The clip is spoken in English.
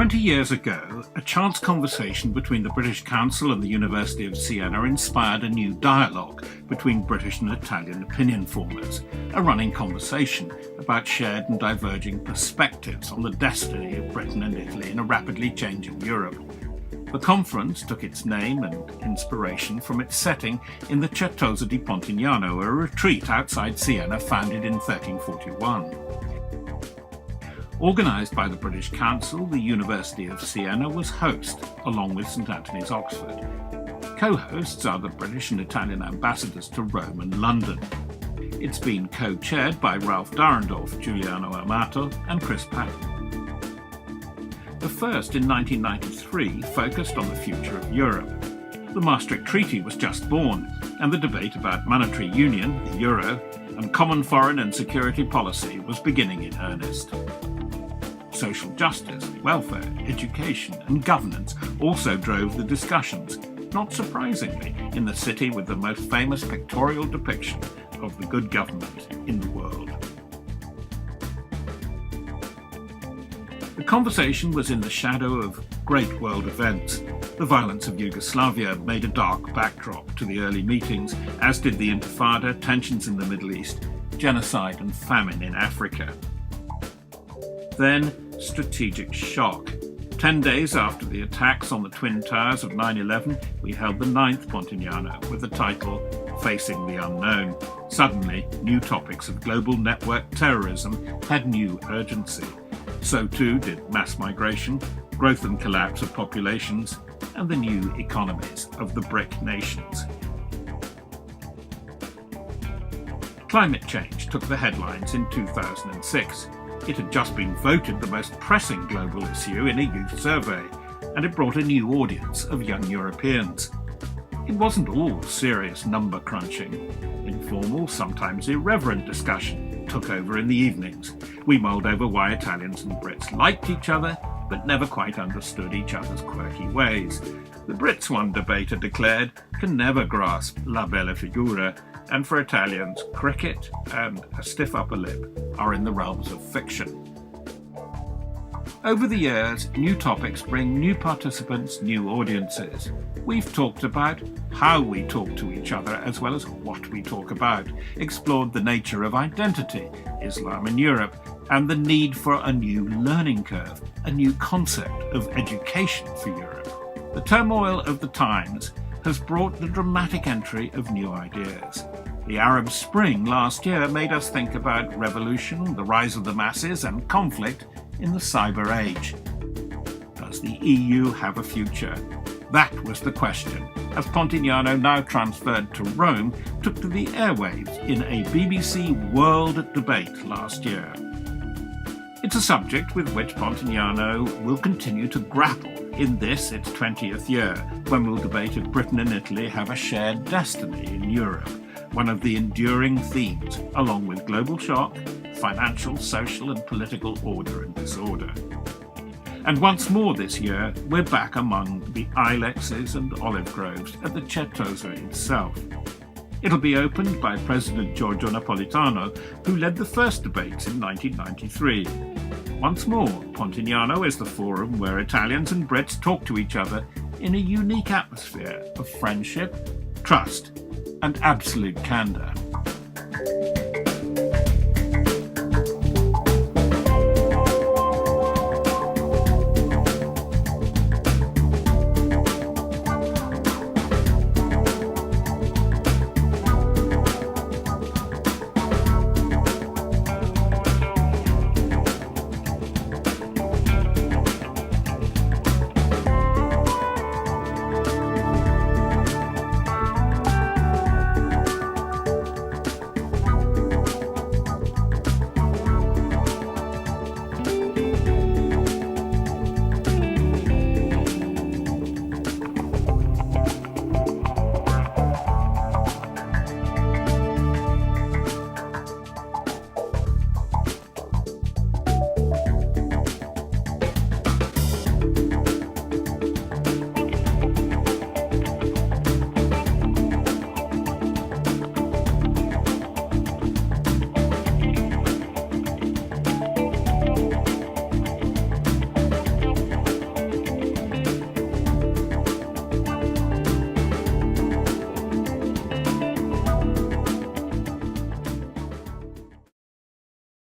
20 years ago, a chance conversation between the British Council and the University of Siena inspired a new dialogue between British and Italian opinion formers, a running conversation about shared and diverging perspectives on the destiny of Britain and Italy in a rapidly changing Europe. The conference took its name and inspiration from its setting in the Chateau di Pontignano, a retreat outside Siena founded in 1341. Organised by the British Council, the University of Siena was host, along with St Antony's, Oxford. Co-hosts are the British and Italian ambassadors to Rome and London. It's been co-chaired by Ralph Durrendorf, Giuliano Amato and Chris Patten. The first, in 1993, focused on the future of Europe. The Maastricht Treaty was just born, and the debate about monetary union, the euro, and common foreign and security policy was beginning in earnest. Social justice, welfare, education and governance also drove the discussions, not surprisingly, in the city with the most famous pictorial depiction of the good government in the world. The conversation was in the shadow of great world events. The violence of Yugoslavia made a dark backdrop to the early meetings, as did the Intifada, tensions in the Middle East, genocide and famine in Africa. Then, strategic shock. 10 days after the attacks on the Twin Towers of 9/11, we held the 9th Pontignano with the title Facing the Unknown. Suddenly, new topics of global network terrorism had new urgency. So too did mass migration, growth and collapse of populations, and the new economies of the BRIC nations. Climate change took the headlines in 2006. It had just been voted the most pressing global issue in a youth survey, and it brought a new audience of young Europeans. It wasn't all serious number crunching. Informal, sometimes irreverent discussion took over in the evenings. We mulled over why Italians and Brits liked each other, but never quite understood each other's quirky ways. The Brits, one debater declared, can never grasp la bella figura, and for Italians, cricket and a stiff upper lip are in the realms of fiction. Over the years, new topics bring new participants, new audiences. We've talked about how we talk to each other as well as what we talk about, explored the nature of identity, Islam in Europe, and the need for a new learning curve, a new concept of education for Europe. The turmoil of the times has brought the dramatic entry of new ideas. The Arab Spring last year made us think about revolution, the rise of the masses, and conflict in the cyber age. Does the EU have a future? That was the question, as Pontignano, now transferred to Rome, took to the airwaves in a BBC World debate last year. It's a subject with which Pontignano will continue to grapple in this, its 20th year, when we'll debate if Britain and Italy have a shared destiny in Europe, one of the enduring themes, along with global shock, financial, social and political order and disorder. And once more this year, we're back among the ilexes and olive groves at the Certosa itself. It'll be opened by President Giorgio Napolitano, who led the first debates in 1993. Once more, Pontignano is the forum where Italians and Brits talk to each other in a unique atmosphere of friendship, trust, and absolute candour.